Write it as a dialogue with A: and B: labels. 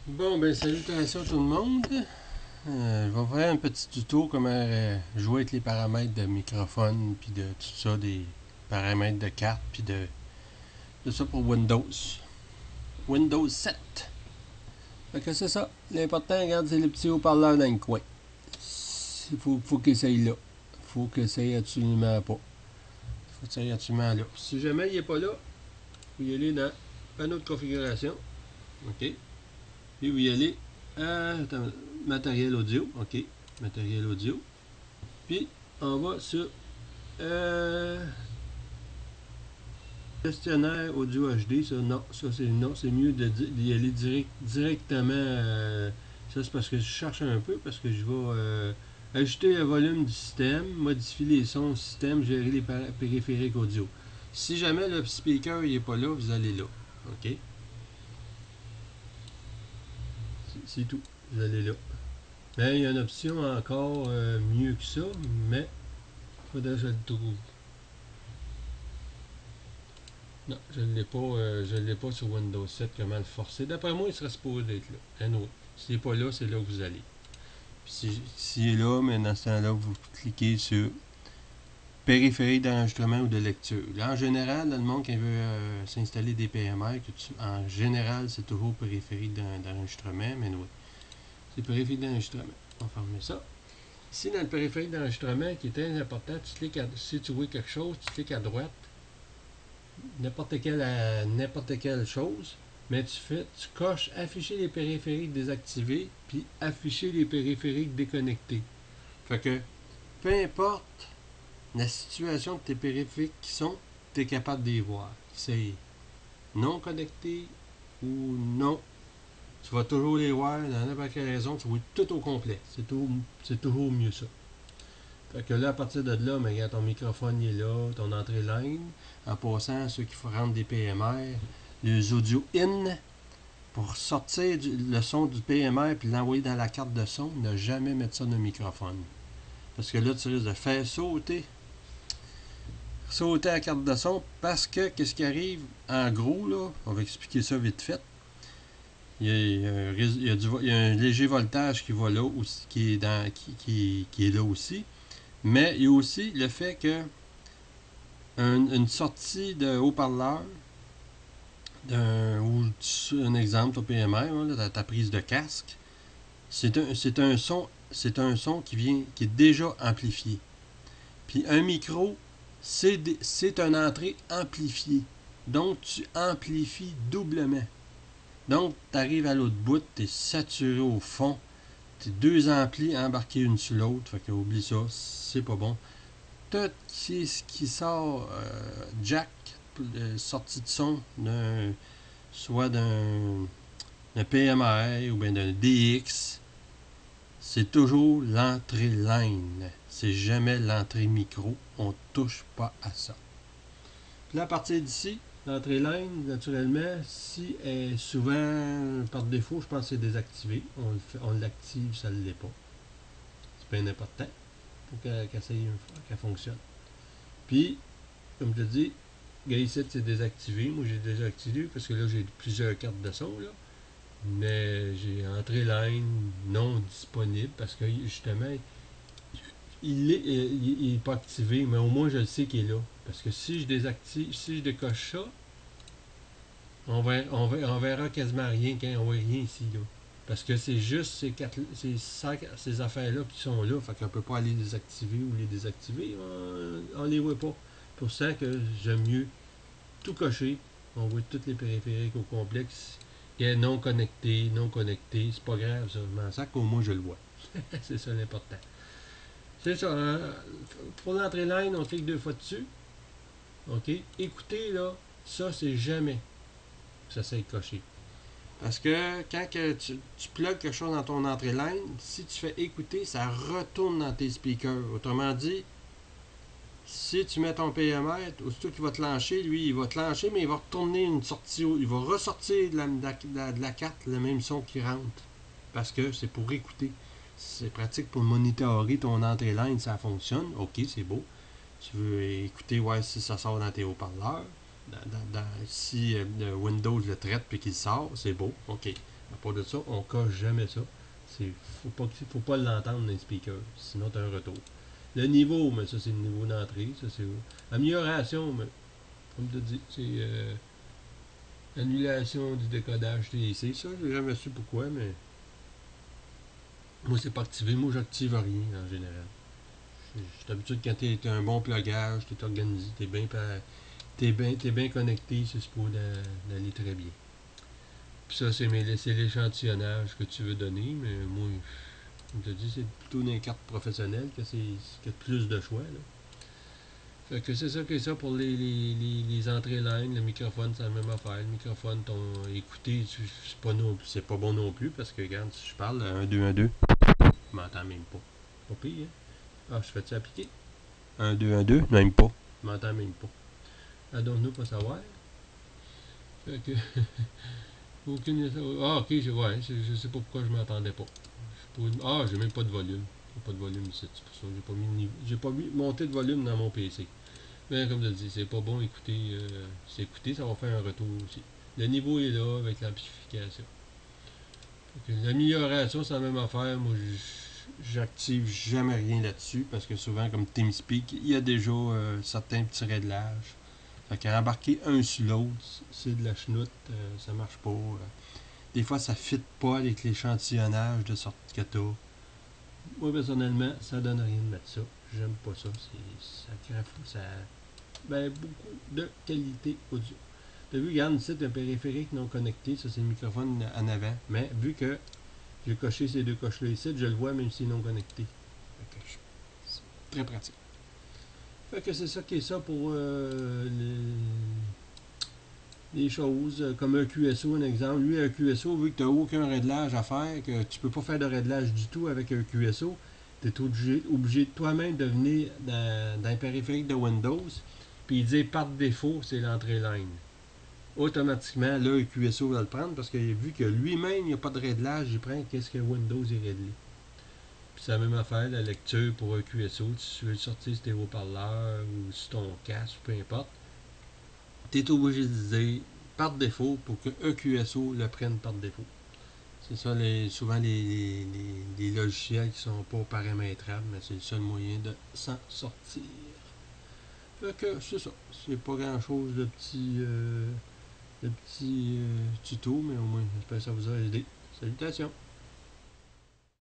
A: Bon, ben salutations tout le monde. Je vais faire un petit tuto comment jouer avec les paramètres de microphone, puis de tout ça, des paramètres de carte, puis de ça pour Windows. Windows 7. Fait que c'est ça. L'important, regarde, c'est les petits haut-parleurs dans le coin. Faut qu'il essaye là. Faut qu'il essaye absolument pas. Faut qu'il essaye absolument là. Si jamais il n'est pas là, vous y allez dans panneau de configuration. OK. Puis vous y allez à matériel audio. OK. Matériel audio. Puis on va sur gestionnaire audio HD. Ça, non, ça c'est non, c'est mieux d'y aller directement. Ça c'est parce que je cherche un peu, parce que je vais ajouter le volume du système, modifier les sons du système, gérer les périphériques audio. Si jamais le speaker n'est pas là, vous allez là. OK? C'est tout. Vous allez là. Mais il y a une option encore mieux que ça, mais il faudrait que je le trouve. Non, je ne l'ai pas sur Windows 7, comment le forcer. D'après moi, il serait supposé être là. Anyway, s'il n'est pas là, c'est là que vous allez. Puis s'il est là, mais dans ce temps-là, vous cliquez sur périphérique d'enregistrement ou de lecture. Là, en général, dans le monde qui veut s'installer des PMR, en général, c'est toujours périphérique d'enregistrement, mais oui, c'est périphérique d'enregistrement. On va fermer ça. Ici, dans le périphérique d'enregistrement, qui est très important, si tu vois quelque chose, tu cliques à droite, n'importe quelle chose, mais tu coches afficher les périphériques désactivés, puis afficher les périphériques déconnectés. Fait que, peu importe la situation de tes périphériques qui sont, tu es capable de les voir. C'est non connecté ou non. Tu vas toujours les voir, dans n'importe quelle raison, tu vois tout au complet. C'est toujours mieux ça. Fait que là, à partir de là, mais regarde, ton microphone il est là, ton entrée line. En passant, ceux qui rentrent des PMR, les audio in, pour sortir le son du PMR puis l'envoyer dans la carte de son, ne jamais mettre ça dans le microphone. Parce que là, tu risques de faire sauter la carte de son, parce que qu'est-ce qui arrive en gros, là, on va expliquer ça vite fait. Il y a un léger voltage qui va là aussi, qui est là aussi. Mais il y a aussi le fait que une sortie de haut-parleur, ou un exemple au PMR, là, ta prise de casque, c'est un son qui est déjà amplifié. Puis un micro, c'est une entrée amplifiée. Donc tu amplifies doublement. Donc tu arrives à l'autre bout, tu es saturé au fond. Tes deux amplis embarqués une sur l'autre. Fait que oublie ça, c'est pas bon. Tout ce qui sort jack, sortie de son, soit d'un PMR ou bien d'un DX, c'est toujours l'entrée line. C'est jamais l'entrée micro. On touche pas à ça. Puis là, à partir d'ici, l'entrée line, naturellement, si elle est souvent par défaut, je pense que c'est désactivé. On l'active, ça ne l'est pas. C'est bien important pour qu'elle fonctionne. Puis, comme je te dis, ici, c'est désactivé. Moi, j'ai déjà activé parce que là, j'ai plusieurs cartes de son. Là. Mais j'ai entrée line non disponible parce que justement, il n'est pas activé. Mais au moins, je le sais qu'il est là. Parce que si je désactive, si je décoche ça, on verra quasiment rien quand on voit rien ici. Là. Parce que c'est juste ces affaires-là qui sont là. Fait qu'on ne peut pas aller les activer ou les désactiver. On les voit pas. Pour ça que j'aime mieux tout cocher. On voit toutes les périphériques au complexe. Et non connecté, c'est pas grave ça. Je m'en sac qu'au moins je le vois. C'est ça l'important. C'est ça. Hein? Pour l'entrée line, on clique 2 fois dessus. OK. Écoutez là, ça c'est jamais ça c'est coché. Parce que quand tu plugues quelque chose dans ton entrée line, si tu fais écouter, ça retourne dans tes speakers. Autrement dit, si tu mets ton PMR, aussitôt qu'il va te lancer, lui, il va te lancer, mais il va retourner une sortie, il va ressortir de la carte le même son qui rentre. Parce que c'est pour écouter. C'est pratique pour monitorer ton entrée line, ça fonctionne. OK, c'est beau. Tu veux écouter, ouais, si ça sort dans tes haut-parleurs. Si Windows le traite puis qu'il sort, c'est beau. OK. À part de ça, on cache jamais ça. Faut pas l'entendre dans les speakers, sinon tu as un retour. Le niveau, mais ça c'est le niveau d'entrée, ça c'est amélioration, mais comme tu dis, c'est annulation du décodage TIC. Ça, j'ai jamais su pourquoi, mais moi c'est pas activé. Moi j'active rien en général. J'ai d'habitude quand t'es un bon plugage, t'es organisé, t'es bien connecté, c'est supposé d'aller très bien. Puis ça, c'est l'échantillonnage que tu veux donner, mais moi, comme je te dis, c'est plutôt dans les cartes professionnelles qu'il y a plus de choix. Là. Fait que c'est ça que ça pour les entrées line. Le microphone, c'est la même affaire. Le microphone, ton écouter, c'est pas bon non plus parce que, regarde, si je parle 1, 2, 1, 2, je m'entends même pas. Pas pire, hein? Ah, je fais-tu appliquer? 1, 2, 1, 2, même pas. Je m'entends même pas. Ah, donc, nous, pas savoir. Fait que. Aucune. Ah, ok, ouais, je sais pas pourquoi je m'entendais pas. Ah, j'ai même pas de volume. J'ai pas de volume ici, c'est pour ça. J'ai pas mis monté de volume dans mon PC. Mais comme je dis, c'est pas bon écouter. C'est écouter, ça va faire un retour aussi. Le niveau est là avec l'amplification. L'amélioration, c'est la même affaire. Moi, j'active jamais rien là-dessus parce que souvent, comme TeamSpeak, il y a déjà certains petits réglages. Fait qu'à embarquer un sur l'autre, c'est de la chenoute, ça marche pas. Des fois, ça ne fit pas avec l'échantillonnage de sorte que t'as. Moi, personnellement, ça donne rien de mettre ça. J'aime pas ça. Ça crève, ça. Ben, beaucoup de qualité audio. T'as vu, regarde, ici, un périphérique non connecté. Ça, c'est le microphone en avant. Mais vu que j'ai coché ces deux coches-là ici, je le vois même s'il est non connecté. C'est très pratique. Fait que c'est ça qui est ça pour les choses, comme un QSO, un exemple. Lui, un QSO, vu que tu n'as aucun réglage à faire, que tu peux pas faire de réglage du tout avec un QSO, tu es obligé de toi-même de venir dans un périphérique de Windows, puis il dit par défaut, c'est l'entrée line. Automatiquement, là, le QSO va le prendre parce que vu que lui-même, il n'y a pas de réglage, il prend qu'est-ce que Windows est réglé. Puis c'est la même affaire, la lecture pour un QSO, si tu veux le sortir sur tes haut-parleurs ou sur ton casque, peu importe, tu es obligé de dire par défaut pour que EQSO le prenne par défaut. C'est ça, souvent les logiciels qui sont pas paramétrables, mais c'est le seul moyen de s'en sortir. Fait que c'est ça. C'est pas grand chose de petit tuto, mais au moins j'espère que ça vous a aidé. Salutations!